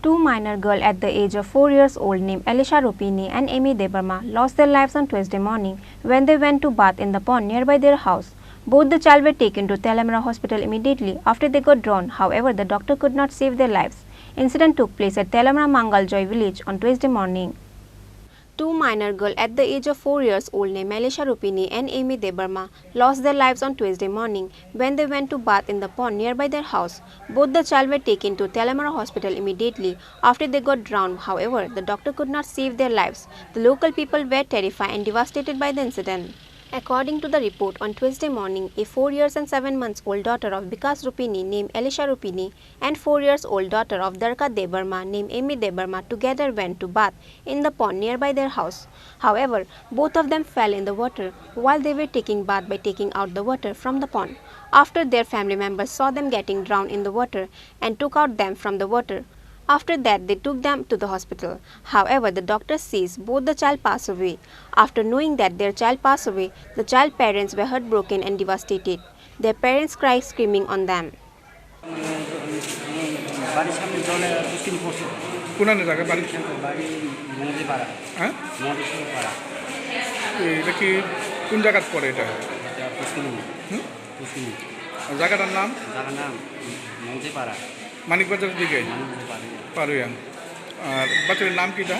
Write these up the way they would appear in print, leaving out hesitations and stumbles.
Two minor girls at the age of 4 years old named Alisha Rupini and Amy Debarma lost their lives on Tuesday morning when they went to bath in the pond nearby their house. Both the child were taken to Tripura hospital immediately after they got drowned. However, the doctor could not save their lives. Incident took place at Tripura Mangaljoy village on Tuesday morning. Two minor girls at the age of 4 years old named Alisha Rupini and Amy Debarma lost their lives on Tuesday morning when they went to bath in the pond nearby their house. Both the child were taken to Tripura hospital immediately after they got drowned. However, the doctor could not save their lives. The local people were terrified and devastated by the incident. According to the report, on Tuesday morning, a 4 years and 7 months old daughter of Bikas Rupini named Alisha Rupini and 4 years old daughter of Darka Debarma named Amy Debarma together went to bath in the pond nearby their house. However, both of them fell in the water while they were taking bath by taking out the water from the pond. After their family members saw them getting drowned in the water and took out them from the water. After that, they took them to the hospital. However, the doctor says both the child passed away. After knowing that their child passed away, the child parents were heartbroken and devastated. Their parents cried, screaming on them. মানিক বাজারের দিকে পারুয়াং আর বাচ্চার নাম কিটা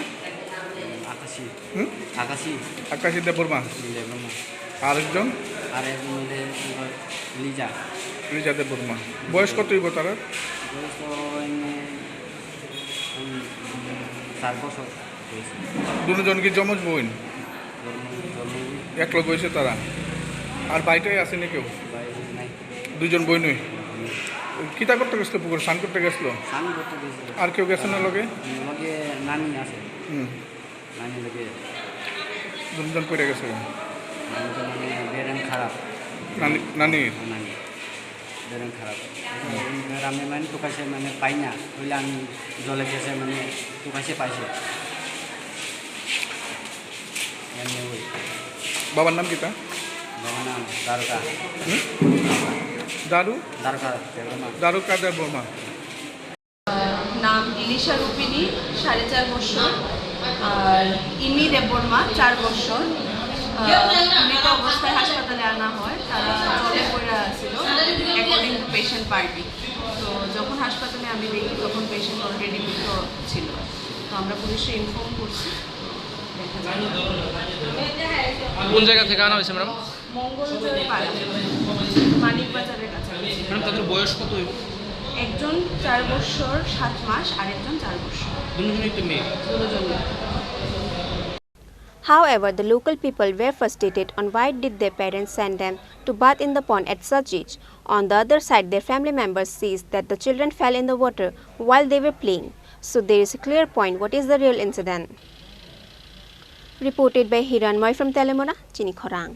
আকাশী আকাশী আকাশী দেববর্মা আরেকজন লিজা লিজা দেববর্মা বয়স কত হইব তারা দুজন কি জমজ বোন একলগ হয়েছে তারা আর বাইটাই আসেনি কেউ দুজন বোন নই কিতা করতে গেছিল পুকুর স্নান করতে গেছিল আর কেউ গেছে না লগে নানি আছে নানি লগে দুজন পড়ে গেছে বেরেন খারাপ নানি নানি বেরেন খারাপ আমি মানে তোকাছে মানে পাই না বলে আমি জলে গেছে মানে তোকাছে পাইছে বাবার নাম কিতা বাবার নাম দারুকা দারু দারুকা দেববর্মা নাম ইলিশা রূপিনী 4.5 বছর আর ইমি দেববর্মা 4 বছর মৃত অবস্থায় হাসপাতালে আনা হয় তারা জলে পড়ে ছিল অ্যাকর্ডিং টু পেশেন্ট পার্টি তো যখন হাসপাতালে আমি দেখি তখন পেশেন্ট অলরেডি মৃত ছিল তো আমরা পুলিশে ইনফর্ম করছি কোন জায়গা থেকে আনা হয়েছে ম্যাডাম মঙ্গলজোর পাড়া মানিক বাজারের কাছে ম্যাডাম তাদের বয়স কত হইব একজন 4 বছর 7 মাস আর একজন 4 বছর দুজনেই তো মেয়ে However, the local people were frustrated on why did their parents send them to bath in the pond at such age. On the other side, their family members says that the children fell in the water while they were playing. So there is a clear point what is the real incident. Reported by Hiranmoy from Tripura, Chini Khorang.